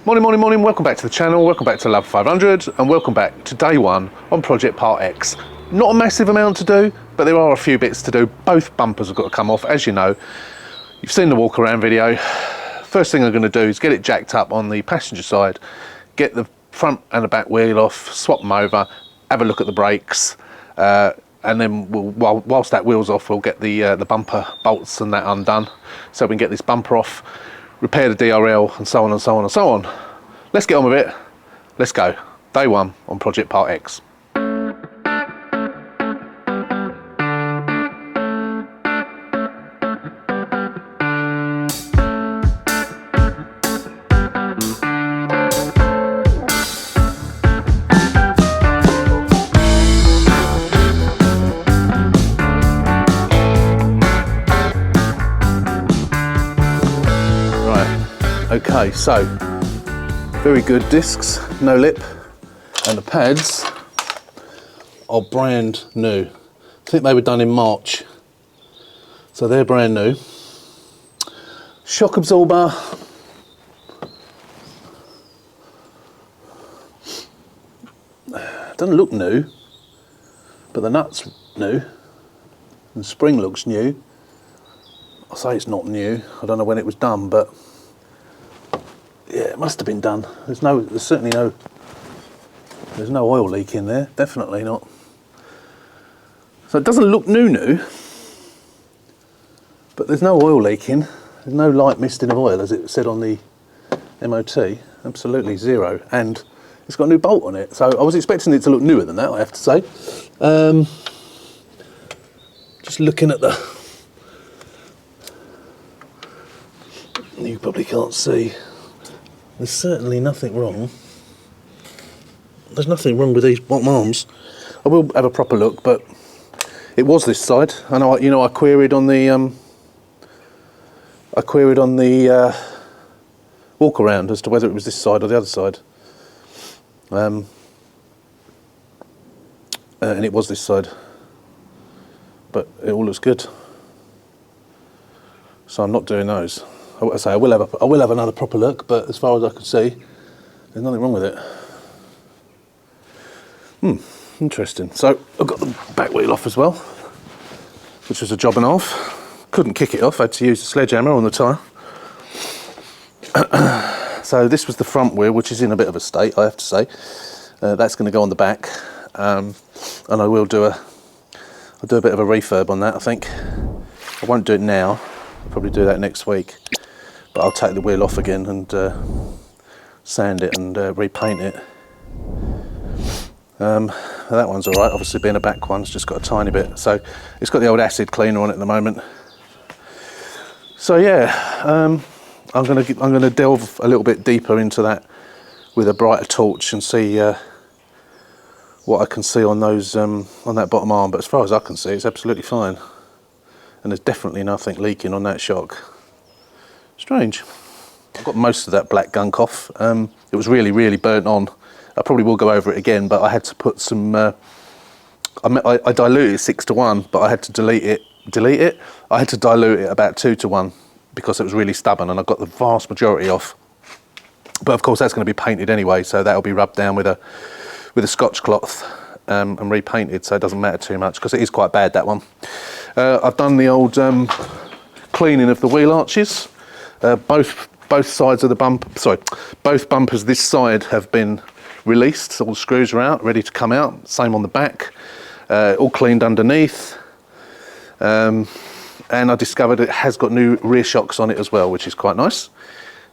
Morning, welcome back to the channel, welcome back to Love 500, and welcome back to day one on Project Part X. Not a massive amount to do, but there are a few bits to do. Both bumpers have got to come off, as you know. You've seen the walk around video. First thing I'm going to do is get it jacked up on the passenger side, get the front and the back wheel off, swap them over, have a look at the brakes, and then whilst that wheel's off, we'll get the bumper bolts and that undone, so we can get this bumper off, repair the DRL, and so on and so on and so on. Let's get on with it. Let's go. Day one on Project Part X. Okay, so very good discs, no lip, and the pads are brand new. I think they were done in March, so they're brand new. Shock absorber, doesn't look new, but the nut's new, and the spring looks new. I say it's not new, I don't know when it was done, but yeah, it must have been done. There's certainly no oil leak in there, definitely not. So it doesn't look new, but there's no oil leaking. There's no light misting of oil, as it said on the MOT, absolutely zero. And it's got a new bolt on it, so I was expecting it to look newer than that, I have to say. Just looking at you probably can't see. There's certainly nothing wrong. There's nothing wrong with these bottom arms. I will have a proper look, but it was this side. I know, I queried on the walk around as to whether it was this side or the other side. And it was this side, but it all looks good. So I'm not doing those. I will have another proper look, but as far as I can see, there's nothing wrong with it. Interesting. So I've got the back wheel off as well, which was a job and a half. Couldn't kick it off, I had to use the sledgehammer on the tyre. So this was the front wheel, which is in a bit of a state, I have to say. That's going to go on the back, and I'll do a bit of a refurb on that, I think. I won't do it now, I'll probably do that next week. But I'll take the wheel off again and sand it and repaint it. That one's alright, obviously being a back one's just got a tiny bit. So it's got the old acid cleaner on it at the moment. So yeah, I'm gonna delve a little bit deeper into that with a brighter torch and see what I can see on those on that bottom arm. But as far as I can see, it's absolutely fine, and there's definitely nothing leaking on that shock. Strange. I've got most of that black gunk off. It was really burnt on. I probably will go over it again, but I had to put some I diluted it 6:1, but I had to delete it. I had to dilute it about 2:1 because it was really stubborn, and I got the vast majority off. But of course that's going to be painted anyway, so that'll be rubbed down with a Scotch cloth and repainted, so it doesn't matter too much because it is quite bad, that one. I've done the old cleaning of the wheel arches. Both sides of the both bumpers this side have been released, so all the screws are out, ready to come out. Same on the back, all cleaned underneath. And I discovered it has got new rear shocks on it as well, which is quite nice.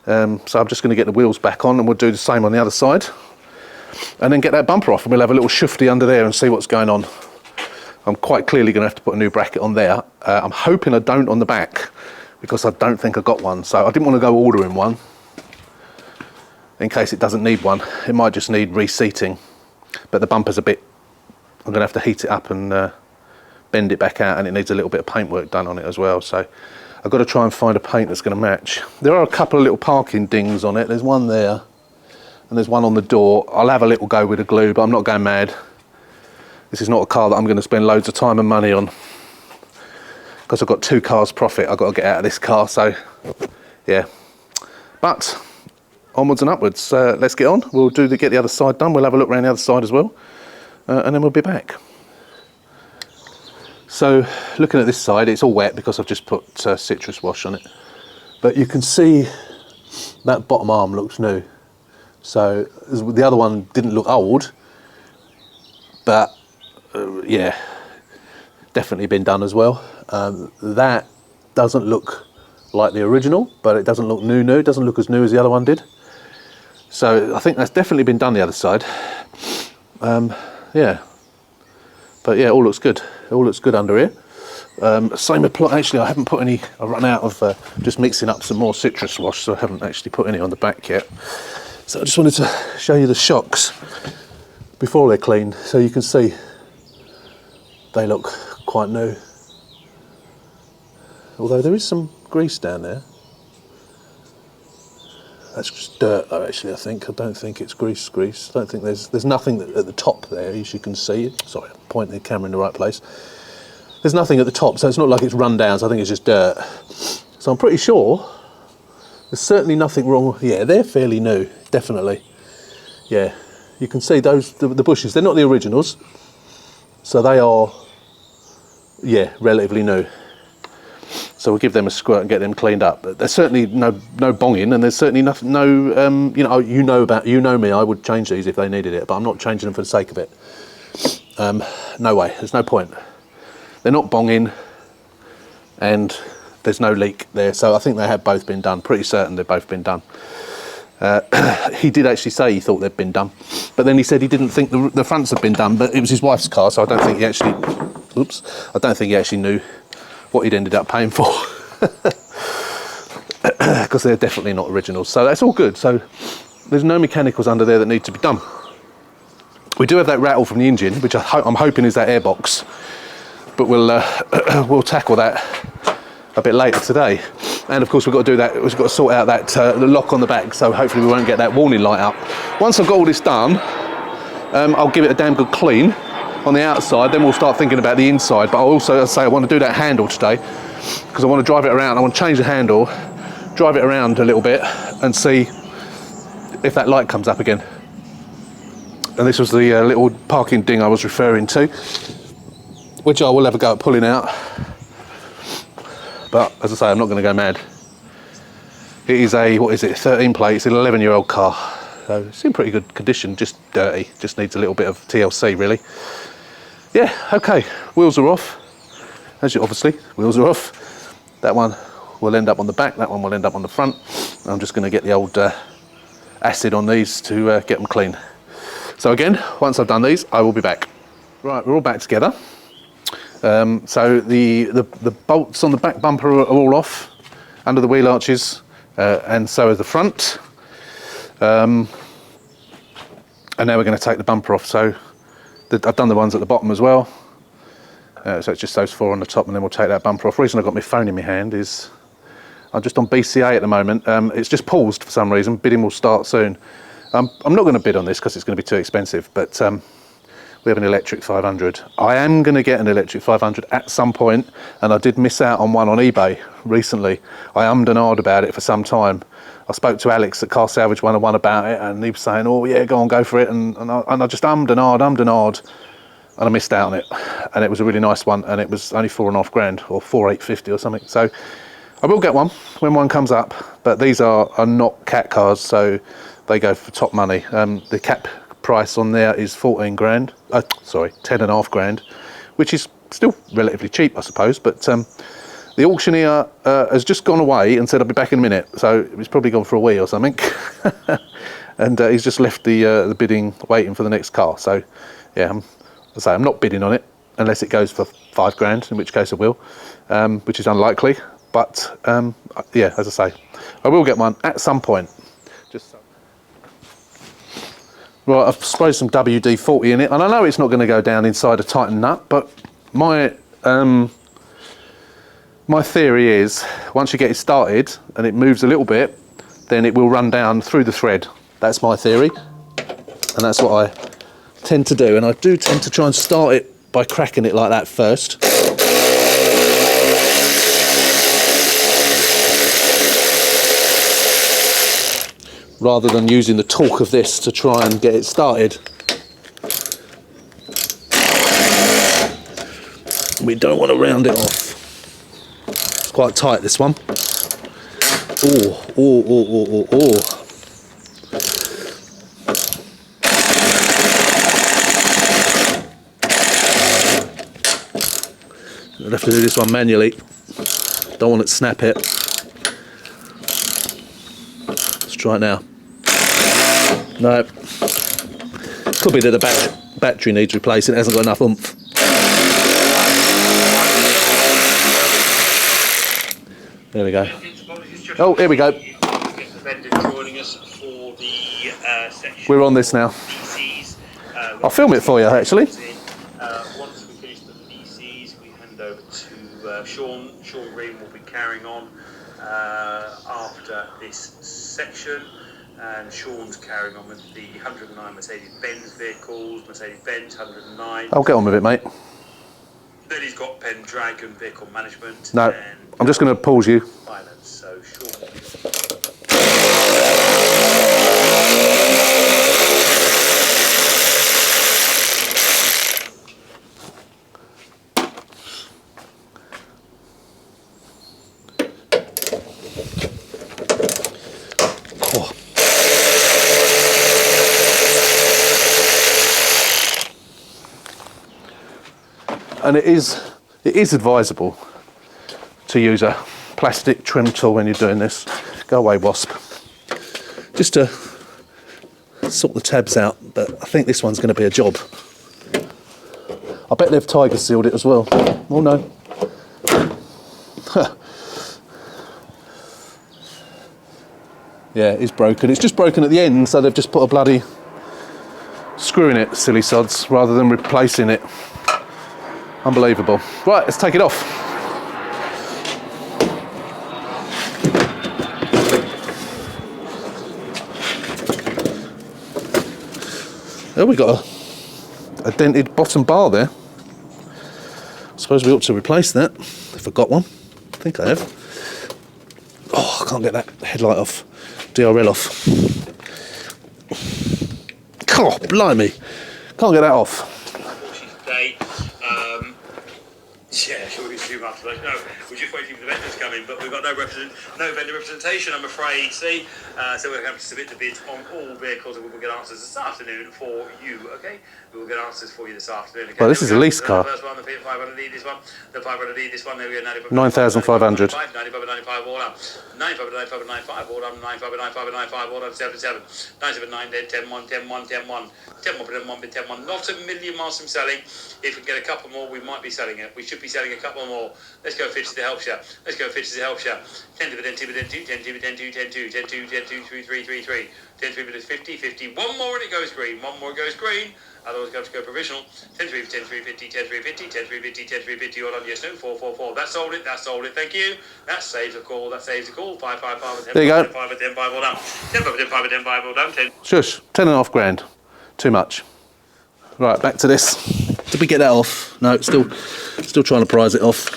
So I'm just going to get the wheels back on, and we'll do the same on the other side, and then get that bumper off, and we'll have a little shufty under there and see what's going on. I'm quite clearly going to have to put a new bracket on there. I'm hoping I don't on the back, because I don't think I got one, so I didn't want to go ordering one in case it doesn't need one. It might just need reseating, but the bumper's I'm going to have to heat it up and bend it back out, and it needs a little bit of paintwork done on it as well, so I've got to try and find a paint that's going to match. There are a couple of little parking dings on it. There's one there and there's one on the door. I'll have a little go with the glue, but I'm not going mad. This is not a car that I'm going to spend loads of time and money on, because I've got 2 cars profit I've got to get out of this car, so yeah. But onwards and upwards. Let's get on. We'll get the other side done. We'll have a look around the other side as well, and then we'll be back. So looking at this side, it's all wet because I've just put citrus wash on it. But you can see that bottom arm looks new. So the other one didn't look old, but yeah, definitely been done as well. That doesn't look like the original, but it doesn't look new. It doesn't look as new as the other one did. So I think that's definitely been done the other side. Yeah, but yeah, all looks good. All looks good under here. Same apply. Actually, I haven't put any. I run out of just mixing up some more citrus wash, so I haven't actually put any on the back yet. So I just wanted to show you the shocks before they're cleaned, so you can see they look quite new. Although there is some grease down there. That's just dirt though, actually, I think. I don't think it's grease. I don't think there's nothing at the top there, as you can see. Sorry, I'm pointing the camera in the right place. There's nothing at the top, so it's not like it's run down, so I think it's just dirt. So I'm pretty sure there's certainly nothing wrong. Yeah, they're fairly new, definitely. Yeah, you can see those, the bushes, they're not the originals. So they are, yeah, relatively new. So we'll give them a squirt and get them cleaned up. But there's certainly no bonging, and there's certainly nothing, you know me, I would change these if they needed it, but I'm not changing them for the sake of it. No way, there's no point. They're not bonging, and there's no leak there. So I think they have both been done. Pretty certain they've both been done. He did actually say he thought they'd been done, but then he said he didn't think the fronts had been done, but it was his wife's car, so I don't think he actually, I don't think he actually knew what he'd ended up paying for, because they're definitely not originals. So that's all good. So there's no mechanicals under there that need to be done. We do have that rattle from the engine, which I'm hoping is that airbox, but we'll tackle that a bit later today. And of course we've got to do that. We've got to sort out that the lock on the back. So hopefully we won't get that warning light up. Once I've got all this done, I'll give it a damn good clean on the outside, then we'll start thinking about the inside. But I also say I want to do that handle today, because I want to drive it around. I want to change the handle, drive it around a little bit, and see if that light comes up again. And this was the little parking ding I was referring to, which I will have a go at pulling out. But as I say, I'm not going to go mad. It is a, 13 plate, it's an 11-year-old car. So it's in pretty good condition, just dirty, just needs a little bit of TLC really. Yeah, okay, wheels are off. Obviously, wheels are off. That one will end up on the back, that one will end up on the front. I'm just going to get the old acid on these to get them clean. So again, once I've done these, I will be back. Right, we're all back together. So the bolts on the back bumper are all off, under the wheel arches, and so is the front. And now we're going to take the bumper off. So I've done the ones at the bottom as well. So it's just those four on the top, and then we'll take that bumper off. The reason I've got my phone in my hand is I'm just on BCA at the moment. It's just paused for some reason. Bidding will start soon. I'm not going to bid on this because it's going to be too expensive, but we have an electric 500. I am going to get an electric 500 at some point, and I did miss out on one on eBay recently. I ummed and ahed about it for some time. I spoke to Alex at Car Salvage 101 about it, and he was saying, oh yeah, go for it, and I just ummed and ahed, and I missed out on it. And it was a really nice one, and it was only $4.5 grand, or 4,850 or something. So I will get one when one comes up, but these are not cat cars, so they go for top money. The cap price on there is 10.5 grand, which is still relatively cheap, I suppose, but the auctioneer has just gone away and said I'll be back in a minute, so he's probably gone for a wee or something. And he's just left the bidding waiting for the next car. So yeah, I'm not bidding on it unless it goes for 5 grand, in which case I will, which is unlikely. But yeah, as I say, I will get one at some point. Just so. Right, I've sprayed some WD-40 in it, and I know it's not going to go down inside a tightened nut, but my theory is once you get it started and it moves a little bit, then it will run down through the thread. That's my theory, and that's what I tend to do. And I do tend to try and start it by cracking it like that first. rather than using the torque of this to try and get it started. We don't want to round it off. It's quite tight, this one. Oh. I'll have to do this one manually. Don't want it to snap it. Let's try it now. No. Could be that the battery needs replacing. It hasn't got enough oomph. There we go. Oh, here we go. We're on this now. I'll film it for you, actually. Once we finish the PCs, we hand over to Sean. Sean Green will be carrying on after this section. And Sean's carrying on with the 109 Mercedes-Benz vehicles, Mercedes-Benz 109. I'll get on with it, mate. Then he's got Pendragon vehicle management. No, and I'm just going to pause you. Finance. So Sean. And it is advisable to use a plastic trim tool when you're doing this. Go away, wasp. Just to sort the tabs out, but I think this one's going to be a job. I bet they've tiger sealed it as well. Oh no. Yeah, it's broken. It's just broken at the end, so they've just put a bloody screw in it, silly sods, rather than replacing it. Unbelievable. Right, let's take it off. Oh, we got a dented bottom bar there. I suppose we ought to replace that, if I've got one. I think I have. Oh, I can't get that headlight off. DRL off. Oh, blimey. Can't get that off. Yeah, sure, it's too much. Like, no, we're just waiting for the vendors to come in, but we've got no vendor representation, I'm afraid. See, so we're going to have to submit the bids on all vehicles, and we will get answers this afternoon for you. Okay, we will get answers for you this afternoon. Okay? Well, this is a lease car. The first one, the Fiat 500D, this one, the 500D, this one. There we go. 9,500. 95, all up. 95, 95, all up. 95, 95, 95, all up. 77, 979, 10, 1, 10, 1, 10, 1. 10 more, 10 1, 10 1. Not a million miles from selling. If we get a couple more, we might be selling it. We should be selling a couple more. Let's go Fitch to the help you. Let's go Fitch to the help you. 10 dividend 2, 10 2, 10 2, 10 2, 10 2, 10 2, 10 2, 3 3 3 3. 10 3 minutes 50, 50. One more and it goes green. One more goes green. Otherwise, we have to go provisional. 10 3, 10 3 50, 10 3 50, 10 3 50, 10 3 50. All on yes, no, 4 4 4. That sold it. That sold it. Thank you. That saves a call. That saves a call. 5 5 5 10. There you go. 5 10 5 all done. 10 5 10 5 10 5 all done. 10. Shush. 10.5 grand. Too much. Right, back to this. Did we get that off? No, still trying to prise it off.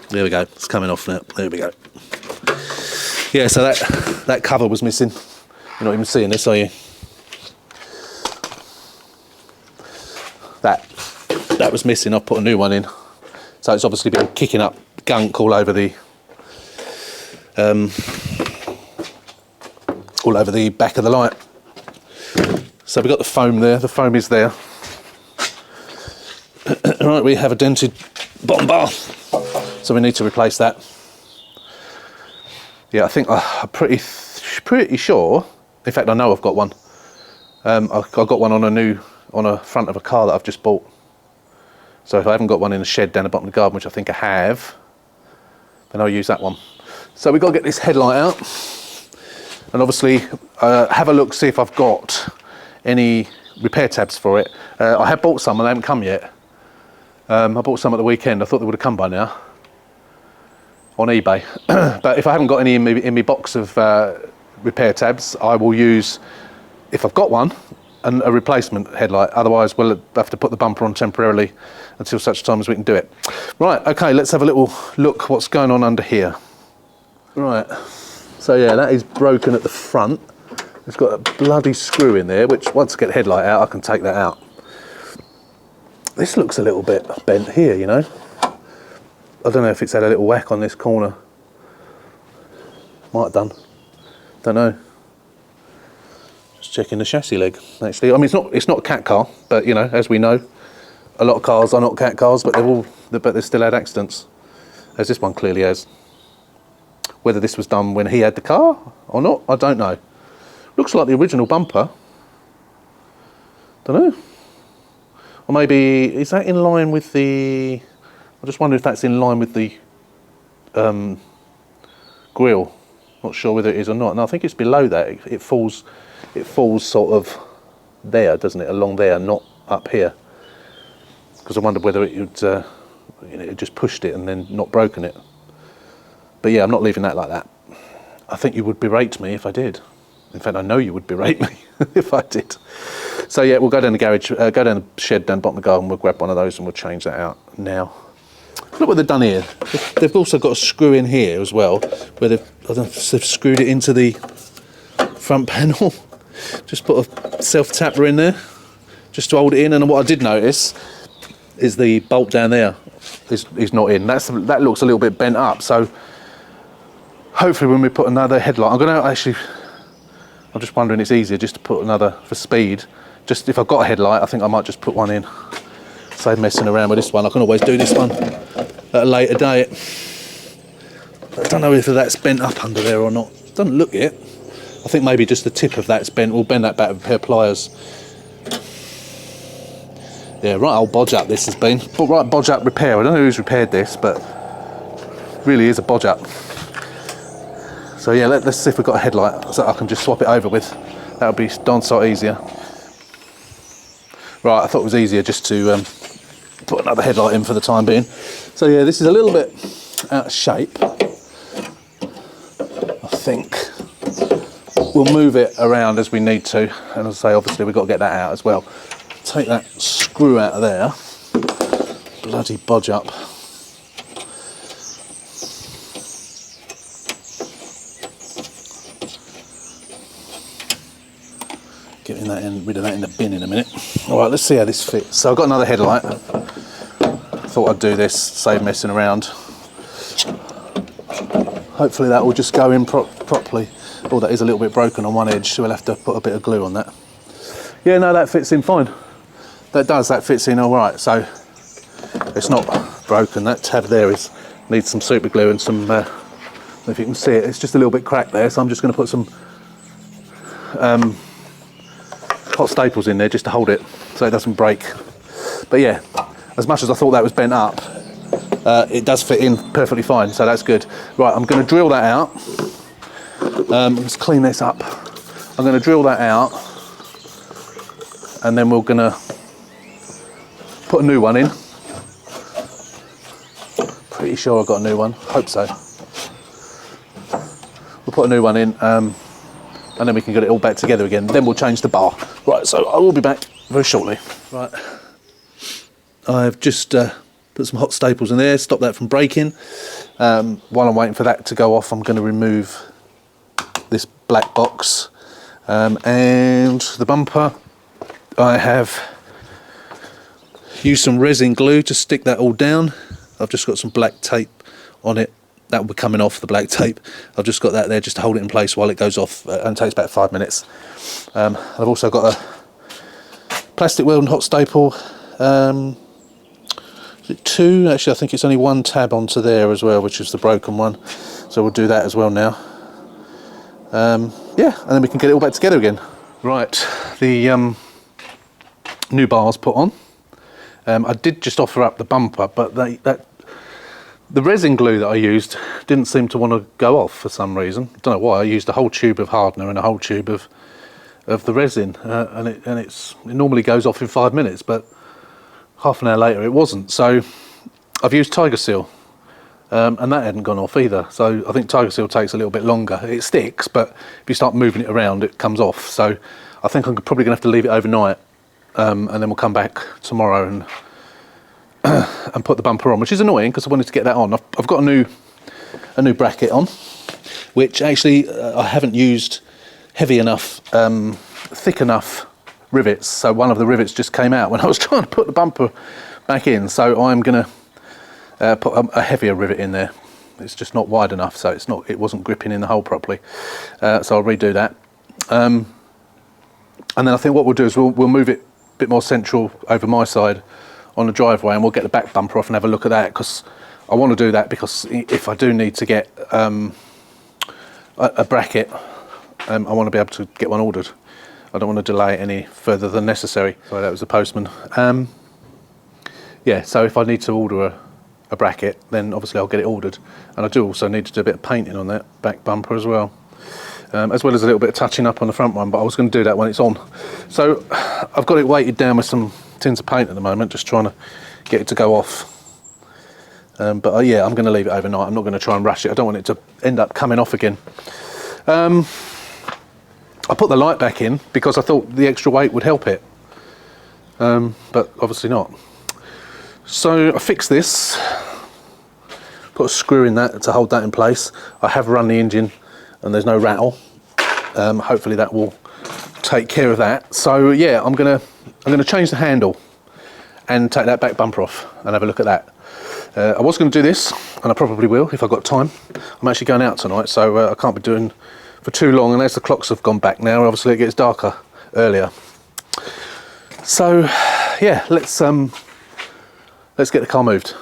There we go. It's coming off now. There we go. Yeah, so that cover was missing. You're not even seeing this, are you? That was missing. I've put a new one in. So it's obviously been kicking up gunk all over the back of the light. So we've got the foam there. The foam is there. Right, we have a dented bottom bar, so we need to replace that. Yeah, I think I'm pretty sure. In fact, I know I've got one. I've got one on a front of a car that I've just bought. So if I haven't got one in a shed down the bottom of the garden, which I think I have, then I'll use that one. So we've got to get this headlight out, and obviously have a look, see if I've got any repair tabs for it. I have bought some and they haven't come yet. I bought some at the weekend. I thought they would have come by now on eBay. But if I haven't got any in my box of repair tabs, I will use, if I've got one, a replacement headlight. Otherwise we'll have to put the bumper on temporarily until such time as we can do it. Right, okay, let's have a little look what's going on under here. Right, so yeah, that is broken at the front. It's got a bloody screw in there, which once I get the headlight out, I can take that out. This looks a little bit bent here, you know. I don't know if it's had a little whack on this corner. Might have done. Don't know. Just checking the chassis leg, actually. I mean, it's not a cat car, but you know, as we know, a lot of cars are not cat cars, but they've still had accidents, as this one clearly has. Whether this was done when he had the car or not, I don't know. Looks like the original bumper. Don't know. Or maybe, is that in line with the... I just wonder if that's in line with the grille. Not sure whether it is or not. And I think it's below that. It falls sort of there, doesn't it? Along there, not up here. Because I wondered whether it would, it just pushed it and then not broken it. But yeah, I'm not leaving that like that. I think you would berate me if I did. In fact, I know you would berate me if I did. So yeah, we'll go down the garage, go down the shed down the bottom of the garden, we'll grab one of those and we'll change that out now. Look what they've done here. They've also got a screw in here as well, where they've screwed it into the front panel. Just put a self-tapper in there, just to hold it in. And what I did notice is the bolt down there is not in. That looks a little bit bent up. So hopefully when we put another headlight, I'm just wondering, it's easier just to put another for speed. Just if I've got a headlight, I think I might just put one in. Save messing around with this one. I can always do this one at a later date. I don't know if that's bent up under there or not. Doesn't look it. I think maybe just the tip of that's bent. We'll bend that back with a pair of pliers. Yeah, right old bodge up this has been. But right bodge up repair. I don't know who's repaired this, but really is a bodge up. So yeah, let's see if we've got a headlight so I can just swap it over with. That would be darn sight easier. Right, I thought it was easier just to put another headlight in for the time being. So yeah, this is a little bit out of shape. I think we'll move it around as we need to. And as I say, obviously we've got to get that out as well. Take that screw out of there. Bloody bodge up. Getting that rid of that in the bin in a minute. All right, let's see how this fits. So I've got another headlight. Thought I'd do this, save messing around. Hopefully that will just go in properly. Oh, that is a little bit broken on one edge, so we'll have to put a bit of glue on that. Yeah, no, that fits in fine. That fits in all right. So it's not broken. That tab there needs some super glue and some, if you can see it, it's just a little bit cracked there. So I'm just going to put some hot staples in there just to hold it so it doesn't break. But yeah, as much as I thought that was bent up, it does fit in perfectly fine, so that's good. Right, I'm going to drill that out. Let's clean this up. I'm going to drill that out, and then we're going to put a new one in. Pretty sure I've got a new one. Hope so. We'll put a new one in. And then we can get it all back together again. Then we'll change the bar. Right, so I will be back very shortly. Right, I've just put some hot staples in there, stop that from breaking. While I'm waiting for that to go off, I'm going to remove this black box and the bumper. I have used some resin glue to stick that all down. I've just got some black tape on it. That will be coming off, the black tape. I've just got that there just to hold it in place while it goes off, and it takes about 5 minutes. I've also got a plastic welded hot staple. Is it 2? Actually, I think it's only 1 tab onto there as well, which is the broken one. So we'll do that as well now. Yeah, and then we can get it all back together again. Right, the new bar's put on. I did just offer up the bumper, but the resin glue that I used didn't seem to want to go off for some reason. I don't know why. I used a whole tube of hardener and a whole tube of the resin, and it normally goes off in 5 minutes, but half an hour later it wasn't. So I've used Tiger Seal, and that hadn't gone off either. So I think Tiger Seal takes a little bit longer. It sticks, but if you start moving it around, it comes off. So I think I'm probably going to have to leave it overnight, and then we'll come back tomorrow and put the bumper on, which is annoying because I wanted to get that on. I've got a new bracket on, which actually I haven't used heavy enough, thick enough rivets. So one of the rivets just came out when I was trying to put the bumper back in. So I'm going to put a heavier rivet in there. It's just not wide enough, so it wasn't gripping in the hole properly. So I'll redo that. And then I think what we'll do is we'll move it a bit more central over my side on the driveway, and we'll get the back bumper off and have a look at that, because I want to do that because if I do need to get a bracket, I want to be able to get one ordered. I don't want to delay it any further than necessary. Sorry, that was the postman. Yeah, so if I need to order a bracket, then obviously I'll get it ordered. And I do also need to do a bit of painting on that back bumper as well. As well as a little bit of touching up on the front one, but I was going to do that when it's on. So I've got it weighted down with some tins of paint at the moment, just trying to get it to go off. But yeah, I'm going to leave it overnight. I'm not going to try and rush it. I don't want it to end up coming off again. I put the light back in because I thought the extra weight would help it, but obviously not. So I fixed this, put a screw in that to hold that in place. I have run the engine and there's no rattle. Hopefully that will take care of that. So yeah, I'm gonna change the handle and take that back bumper off and have a look at that. I was going to do this, and I probably will if I've got time. I'm actually going out tonight, so I can't be doing for too long, and as the clocks have gone back now, obviously it gets darker earlier. So yeah, let's get the car moved.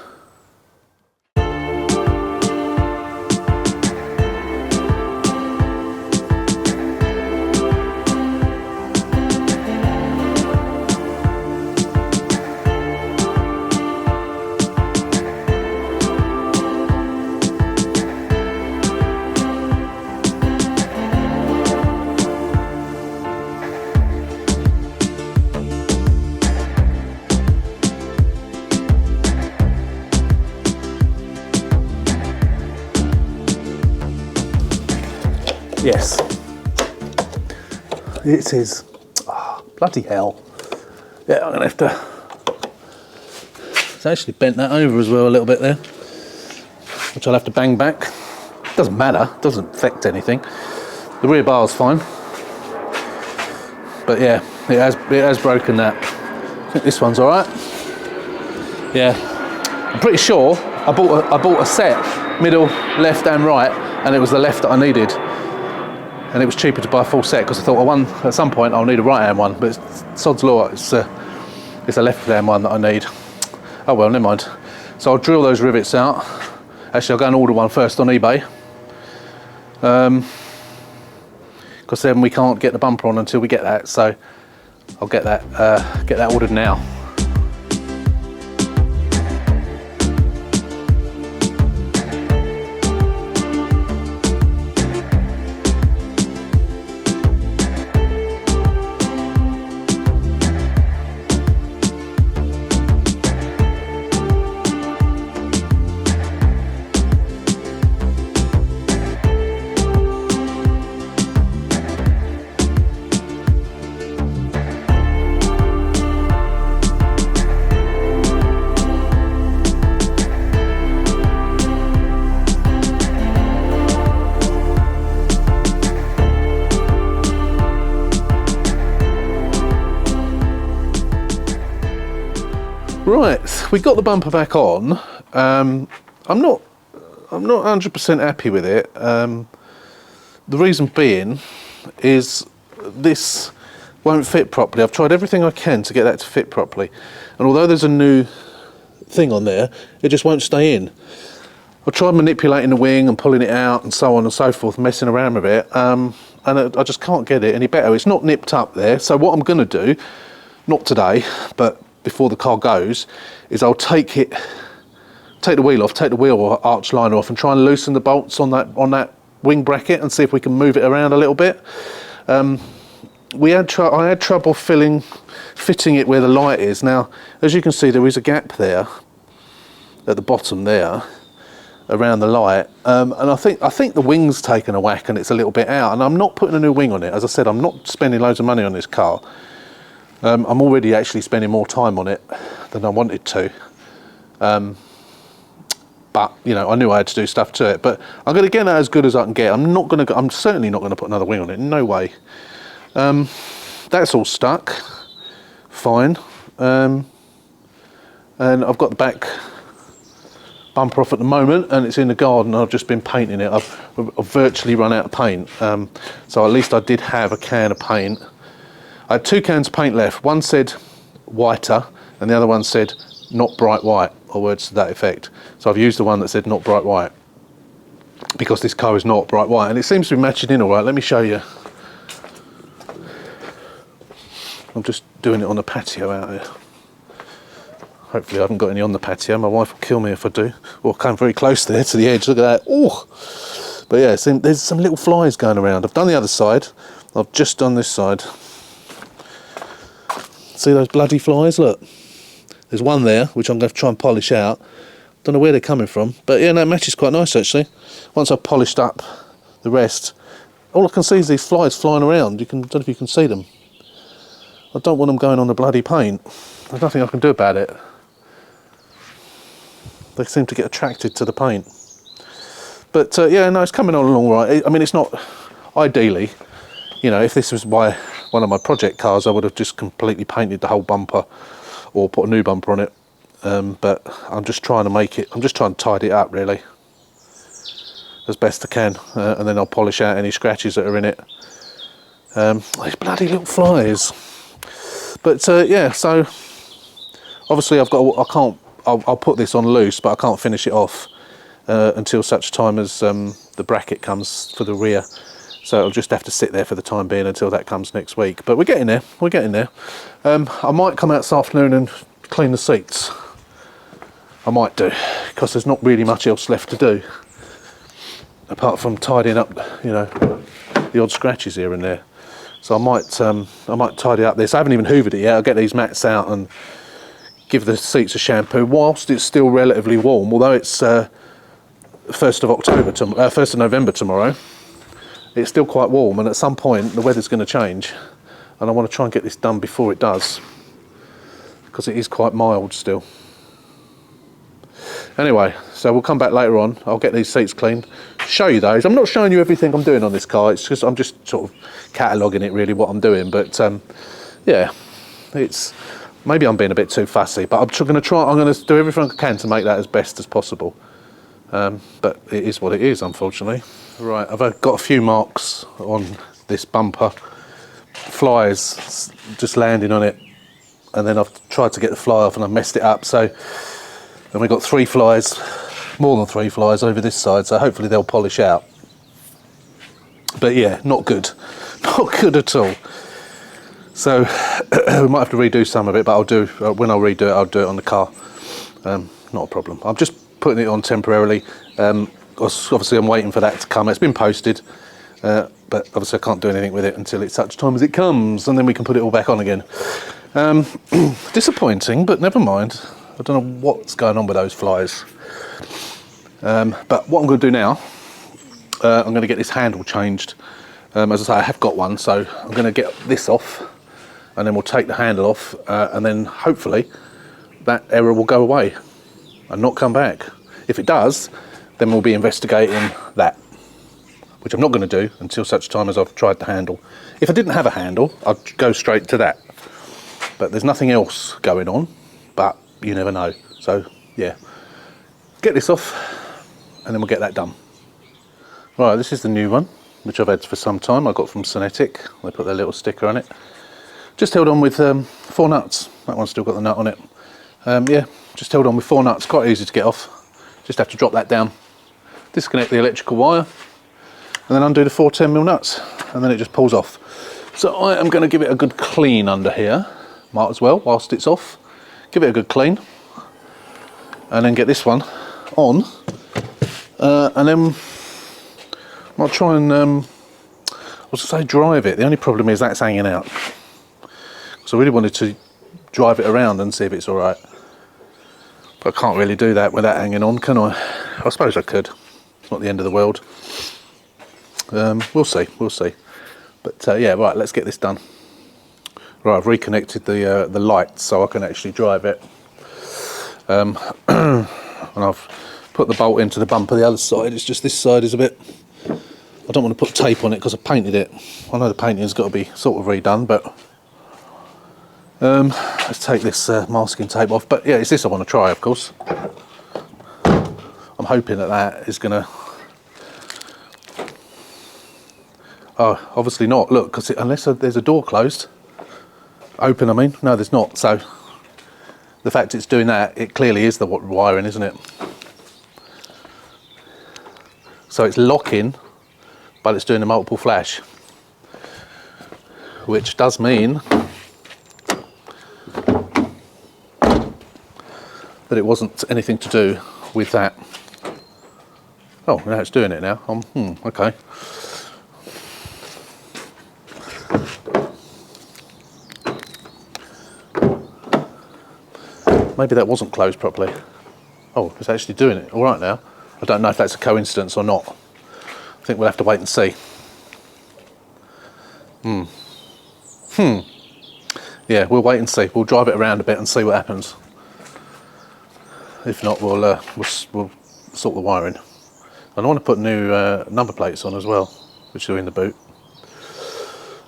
Yes, it is. Oh, bloody hell. Yeah, I'm going to have to... It's actually bent that over as well a little bit there, which I'll have to bang back. Doesn't matter, doesn't affect anything. The rear bar's fine. But yeah, it has broken that. I think this one's all right. Yeah, I'm pretty sure I bought a set, middle, left and right, and it was the left that I needed. And it was cheaper to buy a full set because I thought, well, at some point I'll need a right-hand one, but it's sod's law, it's a left-hand one that I need. Oh well, never mind. So I'll drill those rivets out. Actually, I'll go and order one first on eBay, because then we can't get the bumper on until we get that. So I'll get that ordered now. Right, we got the bumper back on. I'm not 100% happy with it. The reason being is this won't fit properly. I've tried everything I can to get that to fit properly, and although there's a new thing on there, it just won't stay in. I've tried manipulating the wing and pulling it out and so on and so forth, messing around with it, and I just can't get it any better. It's not nipped up there, so what I'm going to do, not today, but before the car goes, is I'll take the wheel off, take the wheel arch liner off, and try and loosen the bolts on that wing bracket and see if we can move it around a little bit. I had trouble fitting it where the light is. Now, as you can see, there is a gap there at the bottom there around the light, and I think the wing's taken a whack and it's a little bit out. And I'm not putting a new wing on it. As I said, I'm not spending loads of money on this car. I'm already actually spending more time on it than I wanted to. but you know, I knew I had to do stuff to it. But I'm going to get that as good as I can get. I'm certainly not going to put another wing on it. No way. That's all stuck. Fine. And I've got the back bumper off at the moment, and it's in the garden. I've just been painting it. I've virtually run out of paint, so at least I did have a can of paint. I had 2 cans of paint left. One said whiter and the other one said not bright white, or words to that effect. So I've used the one that said not bright white because this car is not bright white, and it seems to be matching in all right. Let me show you. I'm just doing it on the patio out here. Hopefully I haven't got any on the patio. My wife will kill me if I do. Or come very close there to the edge. Look at that. Oh! But yeah, there's some little flies going around. I've done the other side. I've just done this side. See those bloody flies? Look. There's one there, which I'm going to try and polish out. Don't know where they're coming from. But yeah, no, it matches quite nice actually. Once I've polished up the rest, all I can see is these flies flying around. I don't know if you can see them. I don't want them going on the bloody paint. There's nothing I can do about it. They seem to get attracted to the paint. But yeah, no, it's coming on along right. I mean, it's not ideally, you know, if this was one of my project cars, I would have just completely painted the whole bumper or put a new bumper on it. But I'm just trying to I'm just trying to tidy it up really as best I can, and then I'll polish out any scratches that are in it. These bloody little flies. But yeah, so obviously I'll put this on loose, but I can't finish it off until such time as the bracket comes for the rear. So it'll just have to sit there for the time being until that comes next week. But we're getting there, we're getting there. I might come out this afternoon and clean the seats. I might do, because there's not really much else left to do, apart from tidying up, you know, the odd scratches here and there. So I might tidy up this. I haven't even hoovered it yet. I'll get these mats out and give the seats a shampoo whilst it's still relatively warm, although it's 1st of November tomorrow. It's still quite warm, and at some point the weather's going to change, and I want to try and get this done before it does, because it is quite mild still. Anyway, so we'll come back later on. I'll get these seats cleaned, show you those. I'm not showing you everything I'm doing on this car. It's just I'm just sort of cataloguing it really what I'm doing. But yeah, it's maybe I'm being a bit too fussy, but I'm going to do everything I can to make that as best as possible. But it is what it is, unfortunately. Right, I've got a few marks on this bumper. Flies just landing on it, and then I've tried to get the fly off and I messed it up. So then we've got 3 flies, more than 3 flies over this side, so hopefully they'll polish out. But yeah, not good. Not good at all. So we might have to redo some of it, but when I redo it, I'll do it on the car. Not a problem. I'm just putting it on temporarily. Obviously I'm waiting for that to come. It's been posted, but obviously I can't do anything with it until it's such time as it comes, and then we can put it all back on again. Disappointing, but never mind. I don't know what's going on with those flies. But what I'm going to do now, I'm going to get this handle changed. As I say, I have got one, so I'm going to get this off, and then we'll take the handle off, and then hopefully that error will go away and not come back. If it does, then we'll be investigating that, which I'm not going to do until such time as I've tried the handle. If I didn't have a handle, I'd go straight to that. But there's nothing else going on, but you never know. So yeah, get this off and then we'll get that done. Right, this is the new one, which I've had for some time. I got from Sonetic. They put their little sticker on it. Just held on with 4 nuts. That one's still got the nut on it. Yeah, just held on with 4 nuts. Quite easy to get off. Just have to drop that down, disconnect the electrical wire, and then undo the 4 10mm nuts, and then it just pulls off. So I am going to give it a good clean under here. Might as well, whilst it's off. Give it a good clean, and then get this one on, and then I'll try and I was going to say drive it. The only problem is that's hanging out, so I really wanted to drive it around and see if it's all right, but I can't really do that with that hanging on, can I? I suppose I could. It's not the end of the world. We'll see. But yeah, right, let's get this done. Right, I've reconnected the lights so I can actually drive it, and I've put the bolt into the bumper the other side. It's just this side is a bit, I don't want to put tape on it because I painted it. I know the painting's got to be sort of redone, but let's take this masking tape off. But yeah, it's this I want to try, of course. I'm hoping that is going to... Oh, obviously not. Look, because unless there's a door closed, open, I mean. No, there's not. So the fact it's doing that, it clearly is the wiring, isn't it? So it's locking, but it's doing a multiple flash, which does mean that it wasn't anything to do with that. Oh, now it's doing it now. Okay. Maybe that wasn't closed properly. Oh, it's actually doing it all right now. I don't know if that's a coincidence or not. I think we'll have to wait and see. Yeah, we'll wait and see. We'll drive it around a bit and see what happens. If not, we'll sort the wiring. And I want to put new number plates on as well, which are in the boot.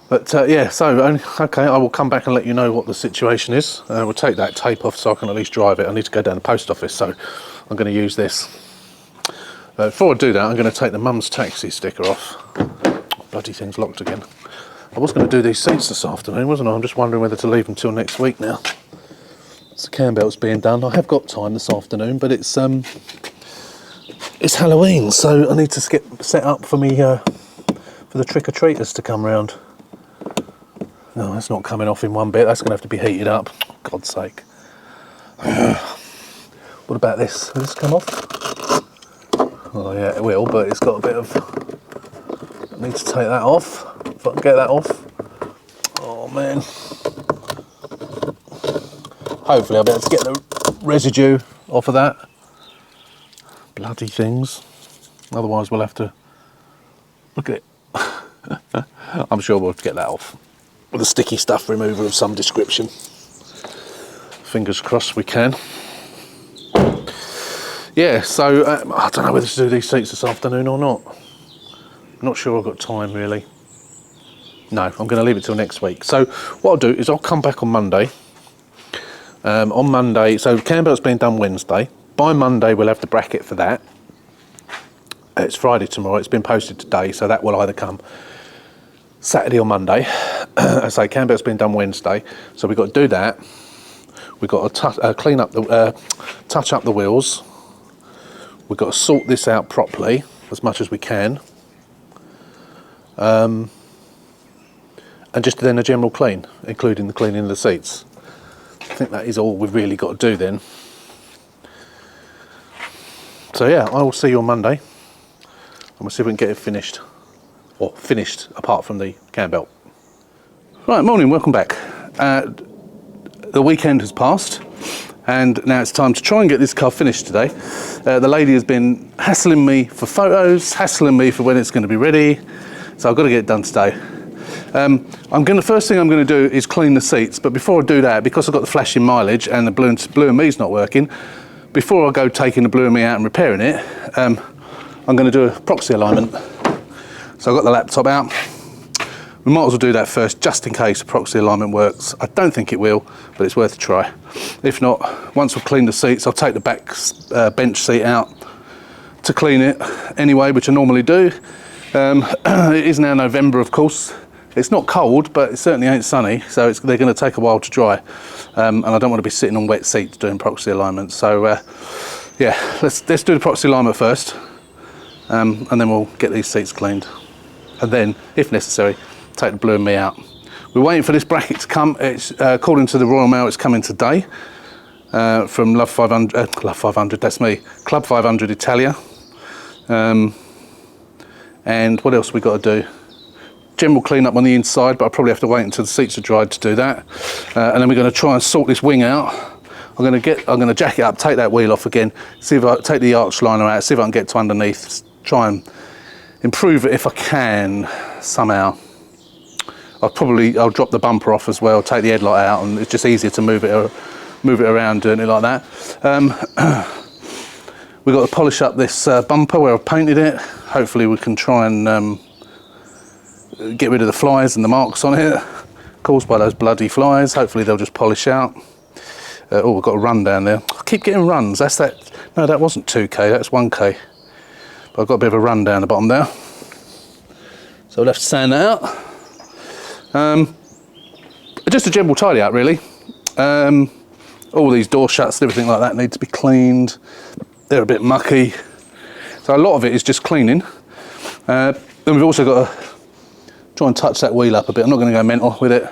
But yeah, so okay, I will come back and let you know what the situation is. We'll take that tape off so I can at least drive it. I need to go down to the post office, so I'm going to use this. Before I do that, I'm going to take the mum's taxi sticker off. Bloody thing's locked again. I was going to do these seats this afternoon, wasn't I? I'm just wondering whether to leave them till next week now. So the cam belt's being done. I have got time this afternoon, but it's Halloween, so I need to get set up for me for the trick-or-treaters to come round. No, that's not coming off in one bit. That's going to have to be heated up. God's sake. What about this? Will this come off? Oh yeah, it will, but it's got a bit of... I need to take that off. If I can get that off. Oh man. Hopefully I'll be able to get the residue off of that. Bloody things. Otherwise we'll have to... Look at it. I'm sure we'll get that off. With a sticky stuff remover of some description. Fingers crossed we can. Yeah, so I don't know whether to do these seats this afternoon or not. I'm not sure I've got time really. No, I'm going to leave it till next week. So what I'll do is I'll come back on Monday. On Monday, so cam belt's being done Wednesday. By Monday we'll have the bracket for that. It's Friday tomorrow. It's been posted today, so that will either come Saturday or Monday. I say cam belt's been done Wednesday, so we've got to do that. We've got to clean up the, touch up the wheels. We've got to sort this out properly as much as we can, and just then a general clean, including the cleaning of the seats. I think that is all we've really got to do then. So yeah, I will see you on Monday, and we'll see if we can get it finished, or finished apart from the cam belt. Right, morning, welcome back. The weekend has passed, and now it's time to try and get this car finished today. The lady has been hassling me for photos, hassling me for when it's going to be ready, so I've got to get it done today. First thing I'm going to do is clean the seats, but before I do that, because I've got the flashing mileage and the blue and me's not working, before I go taking the blue and me out and repairing it, I'm going to do a proxy alignment. So I've got the laptop out. We might as well do that first, just in case the proxy alignment works. I don't think it will, but it's worth a try. If not, once we've cleaned the seats, I'll take the back bench seat out to clean it anyway, which I normally do. It is now November, of course. It's not cold, but it certainly ain't sunny, so they're going to take a while to dry. And I don't want to be sitting on wet seats doing proxy alignment. So yeah, let's do the proxy alignment first, and then we'll get these seats cleaned. And then, if necessary, take the blue and me out. We're waiting for this bracket to come. It's according to the Royal Mail, it's coming today from Love 500, that's me, Club 500 Italia. And what else we got to do? General clean up on the inside, but I'll probably have to wait until the seats are dried to do that. And then we're going to try and sort this wing out. I'm going to jack it up, take that wheel off again, see if I take the arch liner out, see if I can get to underneath, try and improve it if I can somehow. I'll drop the bumper off as well, take the headlight out, and it's just easier to move it around doing it like that. We've got to polish up this bumper where I've painted it. Hopefully we can try and get rid of the flies and the marks on it caused by those bloody flies. Hopefully they'll just polish out. Oh, we've got a run down there. I keep getting runs. That's that. No, that wasn't 2k, that's 1k. But I've got a bit of a run down the bottom there. So we'll have to sand that out. Just a general tidy out, really. All these door shuts and everything like that need to be cleaned. They're a bit mucky. So a lot of it is just cleaning. Then we've also got to try and touch that wheel up a bit. I'm not going to go mental with it,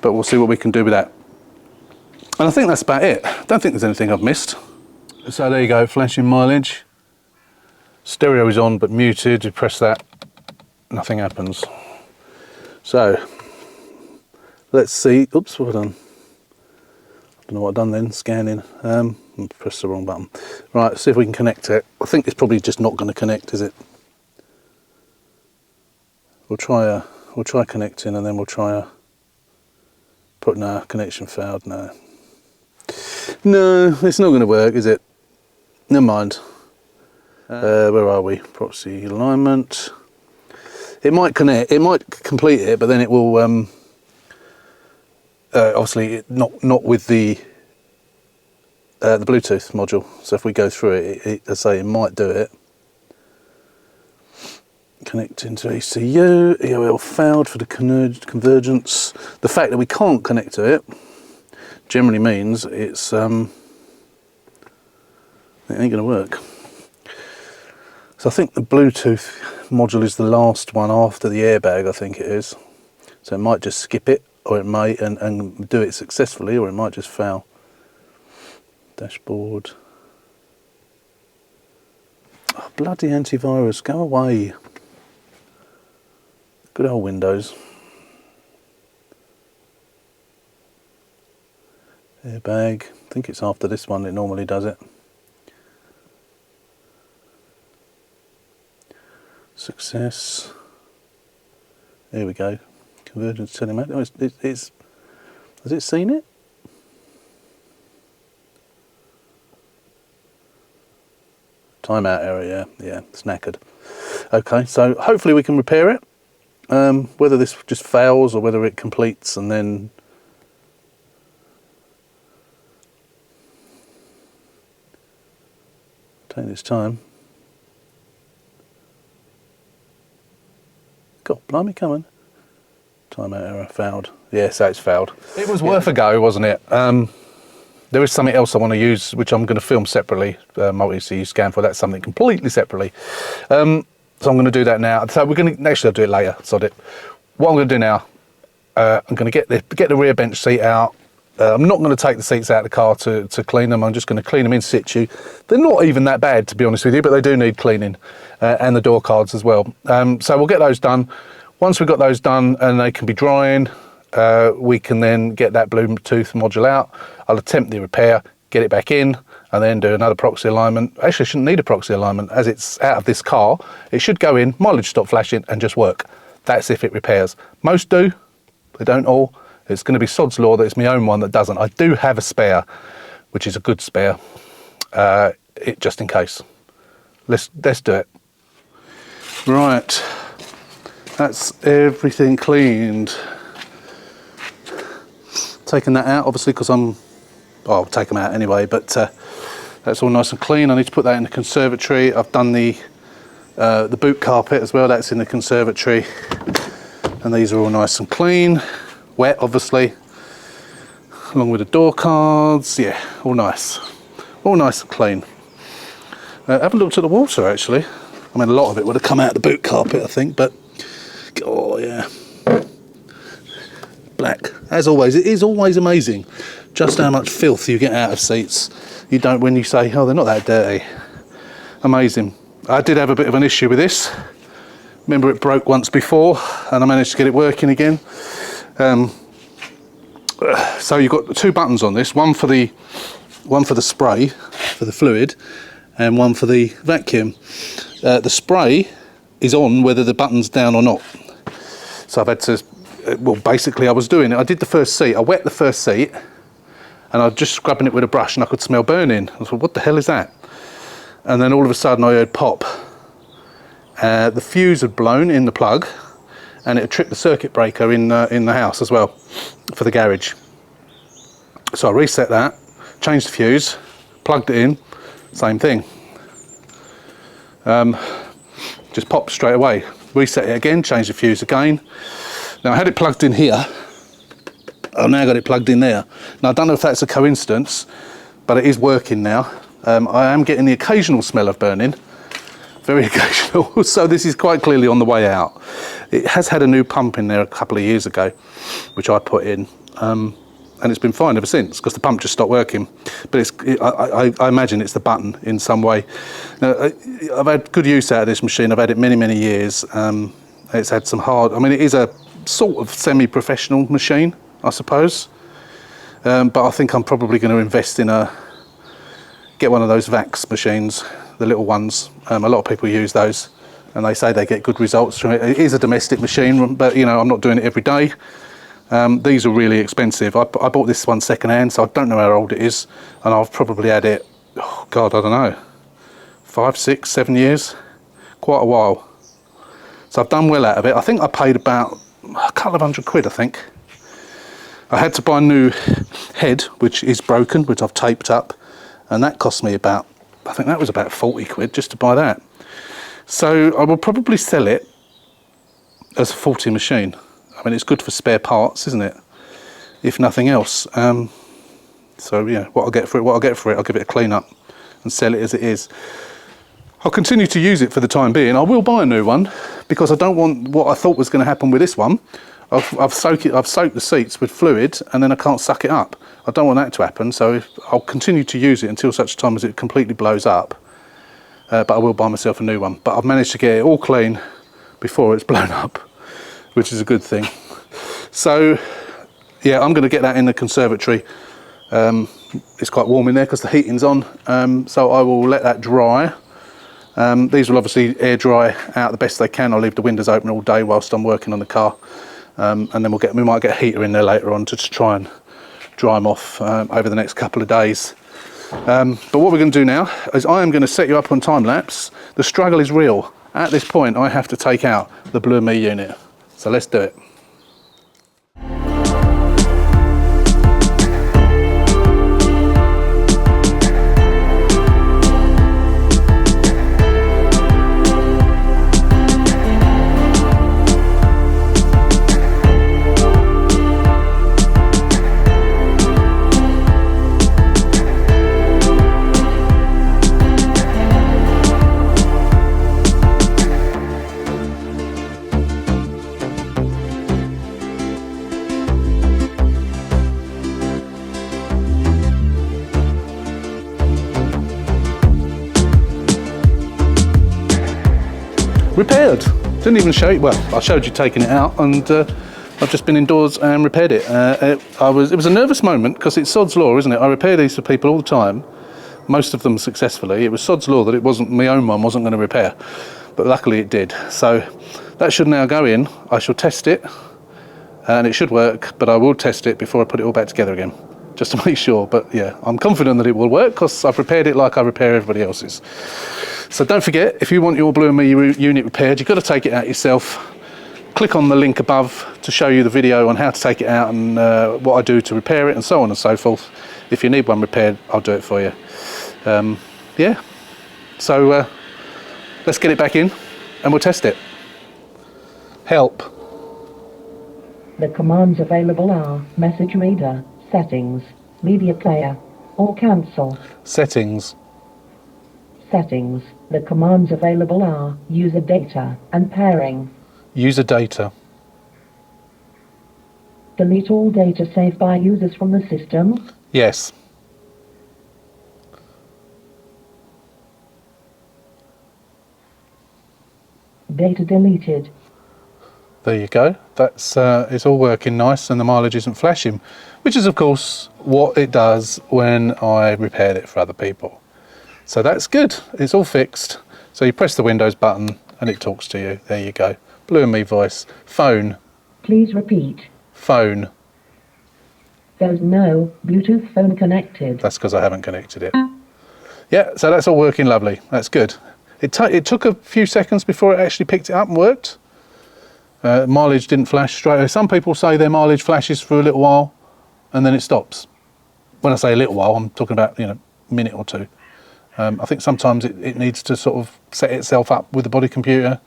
but we'll see what we can do with that. And I think that's about it. I don't think there's anything I've missed. So there you go, flashing mileage. Stereo is on but muted. You press that, nothing happens. So let's see. Oops, what have I done? I don't know what I've done then. Scanning. Press the wrong button. Right, see if we can connect it. I think it's probably just not going to connect, is it? We'll try connecting, and then we'll try put no connection failed. No, it's not going to work, is it? Never mind. Where are we? Proxy alignment. It might connect. It might complete it, but then it will. Obviously, not with the Bluetooth module. So if we go through it, I say it might do it. Connecting to ECU, EOL failed for the convergence. The fact that we can't connect to it generally means it's it ain't going to work. So I think the Bluetooth module is the last one after the airbag, I think it is. So it might just skip it, or it may and do it successfully, or it might just fail. Dashboard. Oh, bloody antivirus, go away. Good old Windows. Airbag. I think it's after this one it normally does it. Success. There we go. Convergence telematic. Oh, it's has it seen it? Timeout error, yeah, it's knackered. Okay, so hopefully we can repair it. Whether this just fails or whether it completes and then take this time. God, blimey, coming. Timeout error, failed. Yeah, so it's failed. It was worth a go, wasn't it? There is something else I want to use, which I'm going to film separately, multi-ECU scan for. That's something completely separately. So I'm going to do that now. So we're going to, actually I'll do it later, sod it. What I'm going to do now, I'm going to get the rear bench seat out. I'm not going to take the seats out of the car to clean them. I'm just going to clean them in situ. They're not even that bad, to be honest with you, but they do need cleaning, and the door cards as well. So we'll get those done. Once we've got those done and they can be drying, we can then get that Bluetooth module out. I'll attempt the repair, get it back in, and then do another proxy alignment. Actually, I shouldn't need a proxy alignment as it's out of this car. It should go in, mileage stop flashing, and just work. That's if it repairs. Most do, they don't all. It's going to be sod's law that it's my own one that doesn't. I do have a spare, which is a good spare, just in case. Let's do it. Right, that's everything cleaned. Taking that out, obviously, because I'll take them out anyway, but that's all nice and clean. I need to put that in the conservatory. I've done the boot carpet as well, that's in the conservatory. And these are all nice and clean, wet obviously, along with the door cards. Yeah, all nice and clean. I haven't looked at the water actually. I mean, a lot of it would have come out of the boot carpet, I think, but oh yeah. Black, as always. It is always amazing just how much filth you get out of seats. You don't, when you say, oh, they're not that dirty. Amazing. I did have a bit of an issue with this. Remember, it broke once before and I managed to get it working again. So you've got two buttons on this, one for the spray for the fluid and one for the vacuum. The spray is on whether the button's down or not. So I've had to, well, basically I was doing it. I did the first seat, I wet the first seat and I was just scrubbing it with a brush and I could smell burning. I thought, what the hell is that? and then all of a sudden I heard pop. The fuse had blown in the plug, and it had tripped the circuit breaker in the house as well for the garage. So I reset that, changed the fuse, plugged it in, same thing. Just popped straight away. Reset it again, changed the fuse again. Now I had it plugged in here. I've now got it plugged in there. Now I don't know if that's a coincidence, but it is working now. I am getting the occasional smell of burning, very occasional. So this is quite clearly on the way out. It has had a new pump in there a couple of years ago, which I put in, and it's been fine ever since because the pump just stopped working. But I imagine it's the button in some way. Now, I've had good use out of this machine. I've had it many years. It's had some hard, I mean, it is a sort of semi-professional machine, I suppose. But I think I'm probably going to invest in get one of those Vax machines, the little ones. A lot of people use those and they say they get good results from it. It is a domestic machine, but you know, I'm not doing it every day. These are really expensive. I bought this one second hand, so I don't know how old it is, and I've probably had it, oh God, I don't know, 5, 6, 7 years, quite a while. So I've done well out of it. I think I paid about a couple of £100, I think. I had to buy a new head, which is broken, which I've taped up, and that cost me about, I think that was about £40 just to buy that. So I will probably sell it as a faulty machine. I mean, it's good for spare parts, isn't it? If nothing else. So yeah, what I'll get for it, I'll give it a clean up and sell it as it is. I'll continue to use it for the time being. I will buy a new one because I don't want what I thought was going to happen with this one. I've soaked the seats with fluid and then I can't suck it up. I don't want that to happen, so I'll continue to use it until such time as it completely blows up. But I will buy myself a new one. But I've managed to get it all clean before it's blown up, which is a good thing. So yeah, I'm going to get that in the conservatory. It's quite warm in there because the heating's on, so I will let that dry. These will obviously air dry out the best they can. I'll leave the windows open all day whilst I'm working on the car, and then we might get a heater in there later on to just try and dry them off over the next couple of days. But what we're going to do now is I am going to set you up on time lapse. The struggle is real. At this point I have to take out the Blue Me unit, so let's do it. Repaired. Didn't even show you. Well, I showed you taking it out, and I've just been indoors and repaired it. It was a nervous moment because it's sod's law, isn't it? I repair these for people all the time, most of them successfully. It was sod's law that it wasn't, my own one wasn't going to repair, but luckily it did. So that should now go in. I shall test it, and it should work, but I will test it before I put it all back together again, just to make sure. But yeah, I'm confident that it will work because I've repaired it like I repair everybody else's. So don't forget, if you want your Blue Me unit repaired, you've got to take it out yourself. Click on the link above to show you the video on how to take it out and what I do to repair it and so on and so forth. If you need one repaired, I'll do it for you. Yeah, so let's get it back in and we'll test it. Help. The commands available are message reader, settings, media player, or cancel. Settings. Settings. The commands available are user data and pairing. User data. Delete all data saved by users from the system. Yes. Data deleted. There you go. That's it's all working nice and the mileage isn't flashing, which is of course what it does when I repaired it for other people. So that's good. It's all fixed. So you press the Windows button and it talks to you. There you go. Blue Me voice. Phone. Please repeat. Phone. There's no Bluetooth phone connected. That's because I haven't connected it. Yeah, so that's all working lovely. That's good. It took a few seconds before it actually picked it up and worked. Mileage didn't flash straight away. Some people say their mileage flashes for a little while and then it stops. When I say a little while, I'm talking about, you know, a minute or two. I think sometimes it needs to sort of set itself up with the body computer.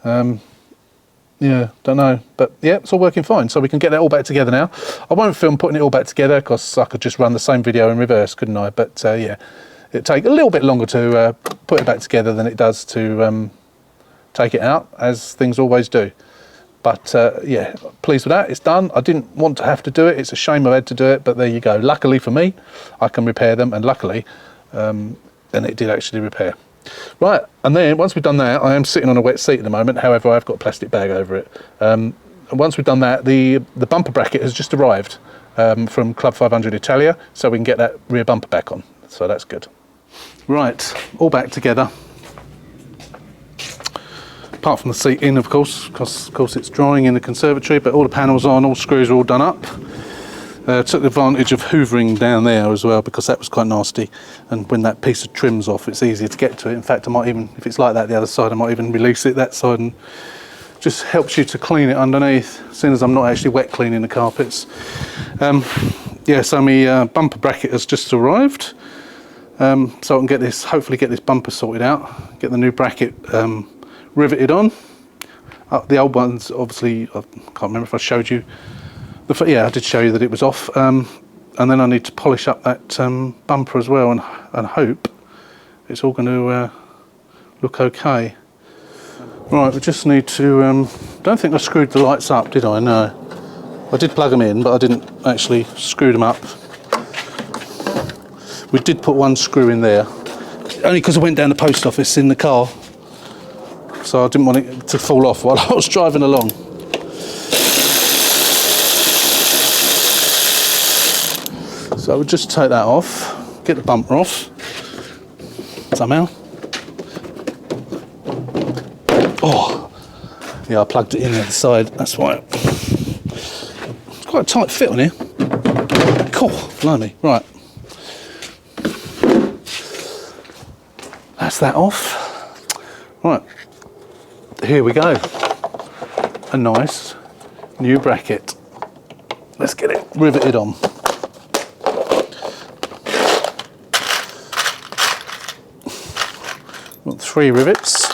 Yeah, don't know. But yeah, it's all working fine. So we can get that all back together now. I won't film putting it all back together because I could just run the same video in reverse, couldn't I? But yeah, it'd take a little bit longer to put it back together than it does to take it out, as things always do. But yeah, pleased with that. It's done. I didn't want to have to do it. It's a shame I had to do it, but there you go. Luckily for me, I can repair them, and luckily, and it did actually repair. Right, and then once we've done that, I am sitting on a wet seat at the moment. However, I've got a plastic bag over it. And once we've done that, the bumper bracket has just arrived from Club 500 Italia, so we can get that rear bumper back on. So that's good. Right, all back together. Apart from the seating, of course, because of course it's drying in the conservatory, but all the panels on, all screws are all done up. Took advantage of hoovering down there as well, because that was quite nasty, and when that piece of trim's off, it's easier to get to it. In fact, I might even, if it's like that the other side, I might even release it that side, and just helps you to clean it underneath, seeing as I'm not actually wet cleaning the carpets. Yeah, so my bumper bracket has just arrived, so I can get this, hopefully get this bumper sorted out, get the new bracket riveted on. The old ones, obviously, I can't remember if I showed you. Yeah, I did show you that it was off, and then I need to polish up that bumper as well, and hope it's all going to look okay. Right, we just need to. Don't think I screwed the lights up, did I? No, I did plug them in, but I didn't actually screw them up. We did put one screw in there, only because I went down the post office in the car, so I didn't want it to fall off while I was driving along. So we'll just take that off, get the bumper off, somehow. Oh, yeah, I plugged it in at the side, that's why. It's quite a tight fit on here. Cool, blimey, right. That's that off. Right, here we go. A nice new bracket. Let's get it riveted on. Got 3 rivets.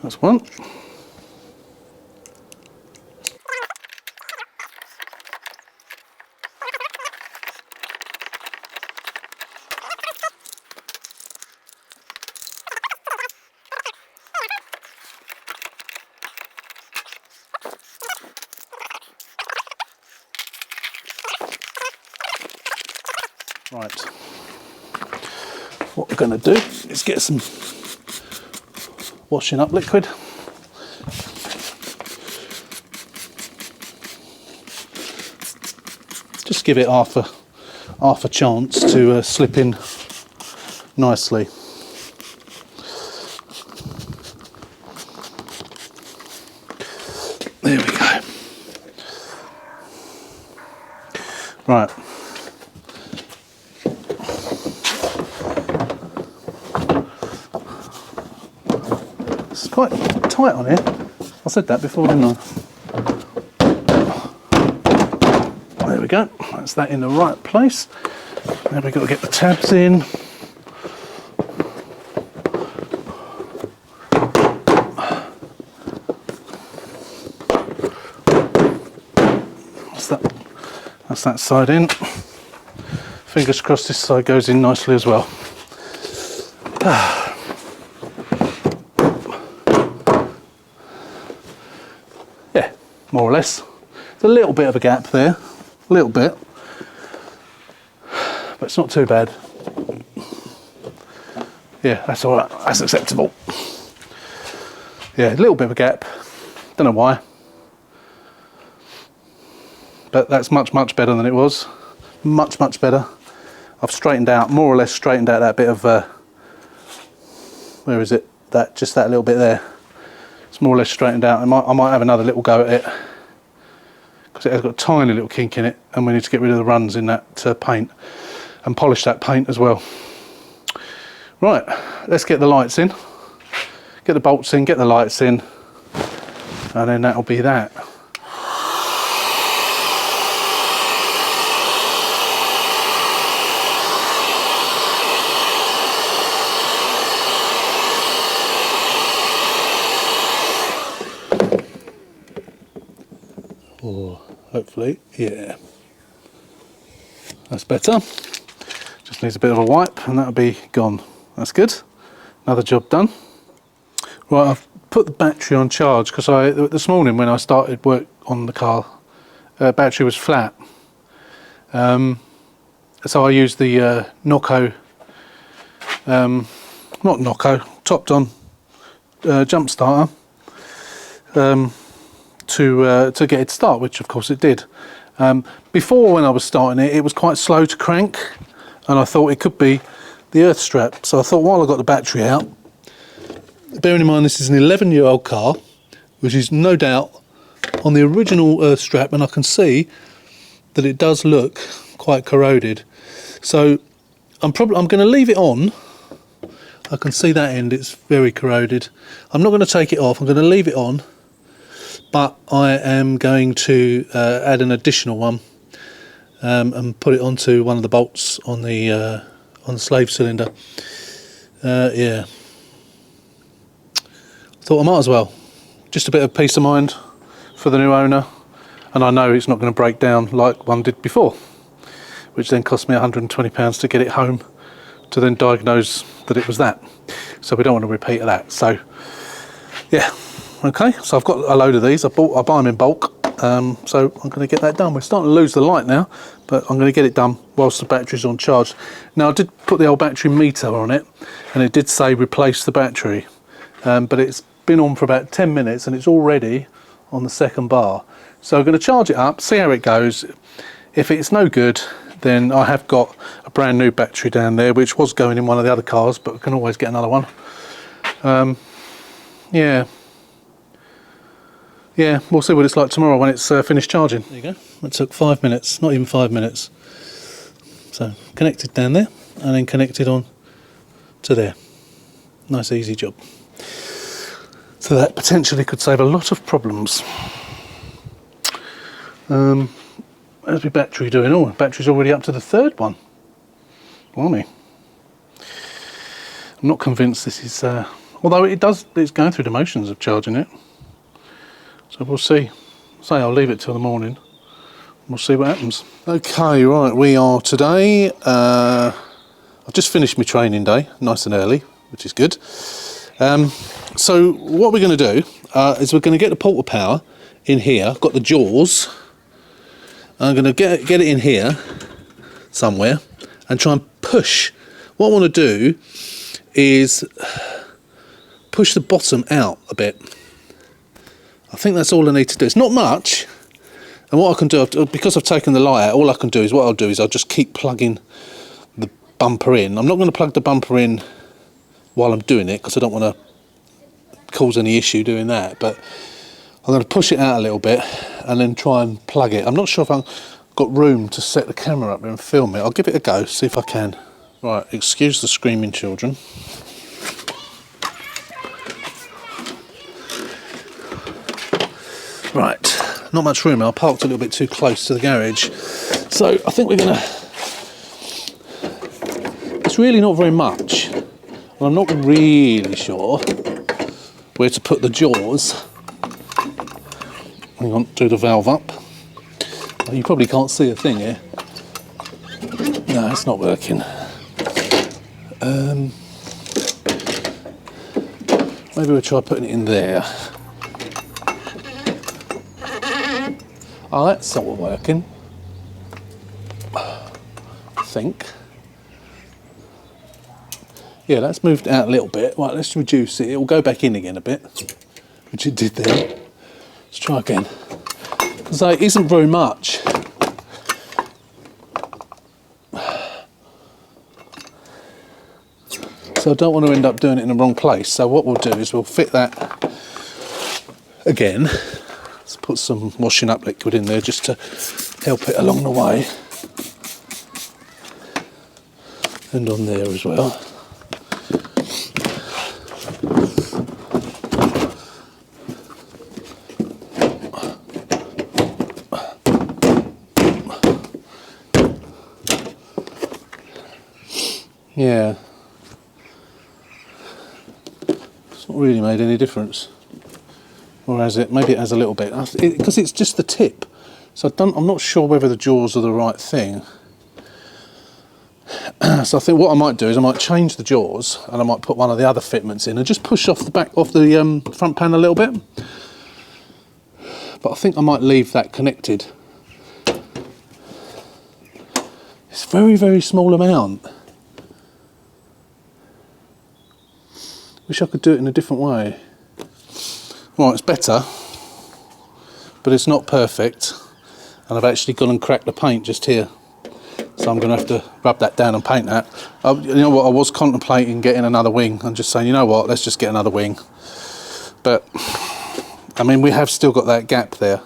That's one. Right. What we're going to do is get some washing up liquid. Just give it half a chance to slip in nicely. There we go. Right. It's quite tight on here. I said that before, didn't I? There we go. That's that in the right place. Now we've got to get the tabs in. That's that side in. Fingers crossed this side goes in nicely as well. Yeah, more or less. There's a little bit of a gap there, a little bit, but it's not too bad. Yeah, that's all right, that's acceptable. Yeah, a little bit of a gap, don't know why, but that's much better than it was. Much better. I've straightened out, more or less straightened out that bit of where is it, that just that little bit there. It's more or less straightened out. I might have another little go at it because it has got a tiny little kink in it, and we need to get rid of the runs in that paint and polish that paint as well. Right, let's get the lights in, get the bolts in, get the lights in, and then that'll be that. Or hopefully, yeah, that's better. Just needs a bit of a wipe and that'll be gone. That's good. Another job done. Right, I've put the battery on charge because this morning when I started work on the car, battery was flat. So I used the Nocco, not Nocco, topped on jump starter to get it to start, which of course it did. Before, when I was starting it, it was quite slow to crank, and I thought it could be the earth strap. So I thought, while I got the battery out, bearing in mind this is an 11-year-old car, which is no doubt on the original earth strap, and I can see that it does look quite corroded. So I'm going to leave it on. I can see that end, it's very corroded. I'm not going to take it off, I'm going to leave it on, but I am going to add an additional one and put it onto one of the bolts on the slave cylinder. Yeah, thought I might as well. Just a bit of peace of mind for the new owner, and I know it's not going to break down like one did before, which then cost me £120 to get it home to then diagnose that it was that. So we don't want to repeat of that. So yeah, okay, so I've got a load of these. I buy them in bulk, so I'm going to get that done. We're starting to lose the light now, but I'm going to get it done whilst the battery's on charge. Now I did put the old battery meter on it, and it did say replace the battery, but it's been on for about 10 minutes and it's already on the second bar. So I'm going to charge it up, see how it goes. If it's no good, then I have got a brand new battery down there, which was going in one of the other cars, but we can always get another one. Yeah, we'll see what it's like tomorrow when it's finished charging. There you go. It took 5 minutes, not even 5 minutes. So connected down there and then connected on to there. Nice easy job. So that potentially could save a lot of problems. How's my battery doing? Oh, battery's already up to the third one. Blimey. I'm not convinced this is, although it's going through the motions of charging it. So we'll see. Say I'll leave it till the morning. We'll see what happens. Okay, right, we are today. I've just finished my training day, nice and early, which is good. So what we're going to do is we're going to get the portal power in here. I've got the jaws. I'm going to get it in here somewhere and try and push. What I want to do is push the bottom out a bit. I think that's all I need to do. It's not much. And what I can do, because I've taken the light out, all I can do is, what I'll do is I'll just keep plugging the bumper in. I'm not going to plug the bumper in while I'm doing it, because I don't want to cause any issue doing that, but I'm going to push it out a little bit and then try and plug it. I'm not sure if I've got room to set the camera up and film it. I'll give it a go, see if I can. Right, excuse the screaming children. Right, not much room. I parked a little bit too close to the garage. So I think we're going to... It's really not very much. Well, I'm not really sure where to put the jaws. Hang on, do the valve up. You probably can't see a thing here. No, it's not working. Maybe we'll try putting it in there. Oh, that's sort of working, I think. Yeah, that's moved out a little bit. Right, let's reduce it. It'll go back in again a bit, which it did there. Let's try again. So it isn't very much. So I don't want to end up doing it in the wrong place. So what we'll do is we'll fit that again. Let's put some washing up liquid in there just to help it along the way. And on there as well. Yeah. It's not really made any difference. Or has it? Maybe it has a little bit. Because it's just the tip. So I'm not sure whether the jaws are the right thing. So I think what I might do is I might change the jaws and I might put one of the other fitments in and just push off the front pan a little bit. But I think I might leave that connected. It's a very, very small amount. Wish I could do it in a different way. Right, it's better, but it's not perfect. And I've actually gone and cracked the paint just here. So I'm going to have to rub that down and paint that. You know what, I was contemplating getting another wing. I'm just saying, you know what, let's just get another wing. But, I mean, we have still got that gap there.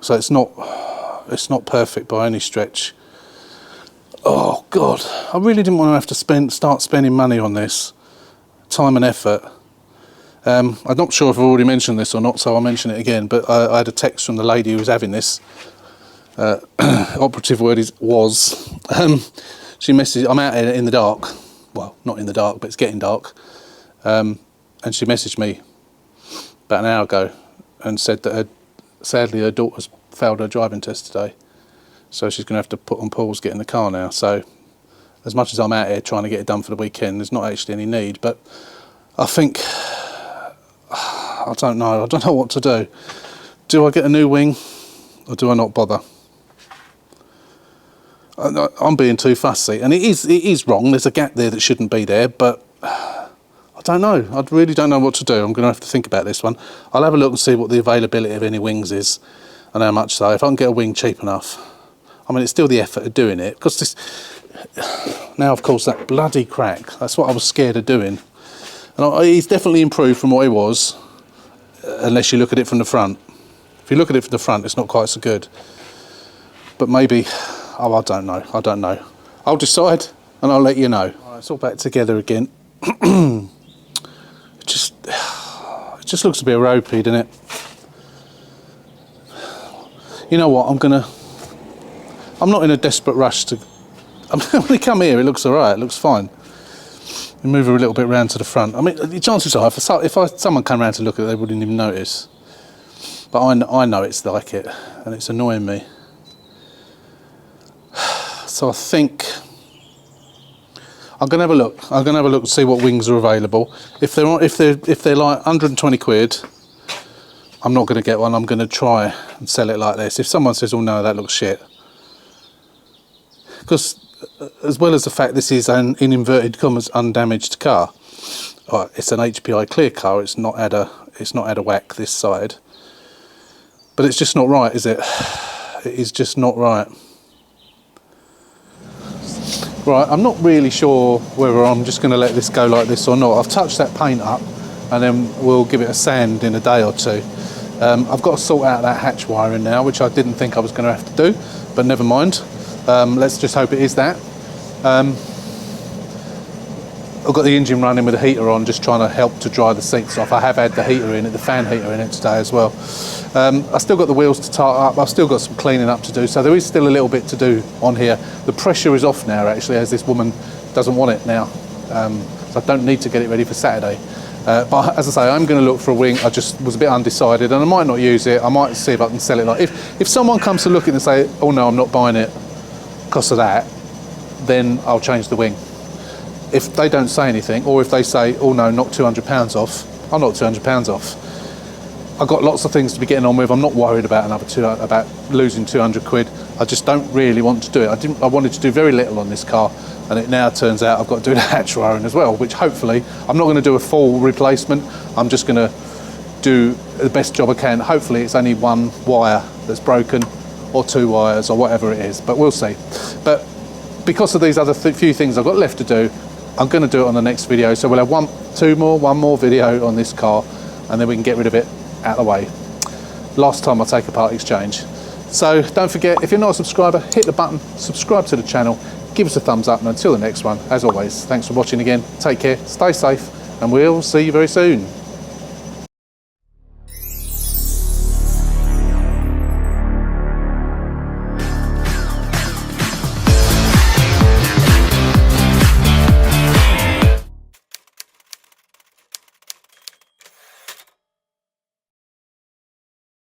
So it's not perfect by any stretch. Oh, God, I really didn't want to have to start spending money on this. Time and effort. I'm not sure if I've already mentioned this or not, so I'll mention it again, but I had a text from the lady who was having this. Operative word was. She messaged, I'm out here in the dark. Well, not in the dark, but it's getting dark. And she messaged me about an hour ago and said that sadly her daughter's failed her driving test today. So she's going to have to put on pause getting the car now. So as much as I'm out here trying to get it done for the weekend, there's not actually any need. But I think, I don't know what to do. Do I get a new wing or do I not bother? I'm being too fussy, and it is wrong. There's a gap there that shouldn't be there, but I don't know. I really don't know what to do. I'm going to have to think about this one. I'll have a look and see what the availability of any wings is and how much so. If I can get a wing cheap enough. I mean, it's still the effort of doing it, because this... Now, of course, that bloody crack, that's what I was scared of doing. And he's definitely improved from what he was, unless you look at it from the front. If you look at it from the front, it's not quite so good. But maybe... Oh, I don't know. I'll decide and I'll let you know. All right, it's all back together again. It just looks a bit ropey, doesn't it? You know what, I'm not in a desperate rush to... when you come here, it looks all right, it looks fine. You move her a little bit round to the front. I mean, the chances are, if someone came around to look at it, they wouldn't even notice. But I know it's like it, and it's annoying me. So I think I'm gonna have a look. I'm gonna have a look and see what wings are available. If they're like 120 quid, I'm not gonna get one. I'm gonna try and sell it like this. If someone says, "Oh no, that looks shit," because as well as the fact this is an, in inverted commas, undamaged car, it's an HPI clear car. It's not had a whack this side, but it's just not right, is it? It is just not right. Right, I'm not really sure whether I'm just going to let this go like this or not. I've touched that paint up and then we'll give it a sand in a day or two. I've got to sort out that hatch wiring now, which I didn't think I was going to have to do, but never mind. Let's just hope it is that. I've got the engine running with the heater on, just trying to help to dry the seats off. I have had the heater in it, the fan heater in it today as well. I've still got the wheels to tart up. I've still got some cleaning up to do, so there is still a little bit to do on here. The pressure is off now, actually, as this woman doesn't want it now. So I don't need to get it ready for Saturday. But as I say, I'm going to look for a wing. I just was a bit undecided, and I might not use it. I might see if I can sell it. Like if someone comes to look at it and say, "Oh no, I'm not buying it because of that," then I'll change the wing. If they don't say anything, or if they say, "Oh no, knock £200 off," I'll knock £200 off. I've got lots of things to be getting on with. I'm not worried about about losing 200 quid. I just don't really want to do it. I wanted to do very little on this car, and it now turns out I've got to do the hatch wiring as well, which hopefully, I'm not going to do a full replacement. I'm just going to do the best job I can. Hopefully it's only one wire that's broken, or 2 wires, or whatever it is, but we'll see. But because of these other few things I've got left to do, I'm going to do it on the next video. So we'll have one more video on this car, and then we can get rid of it out of the way. Last time I take a part exchange. So don't forget, if you're not a subscriber, hit the button, subscribe to the channel, give us a thumbs up, and until the next one, as always, thanks for watching again. Take care, stay safe, and we'll see you very soon.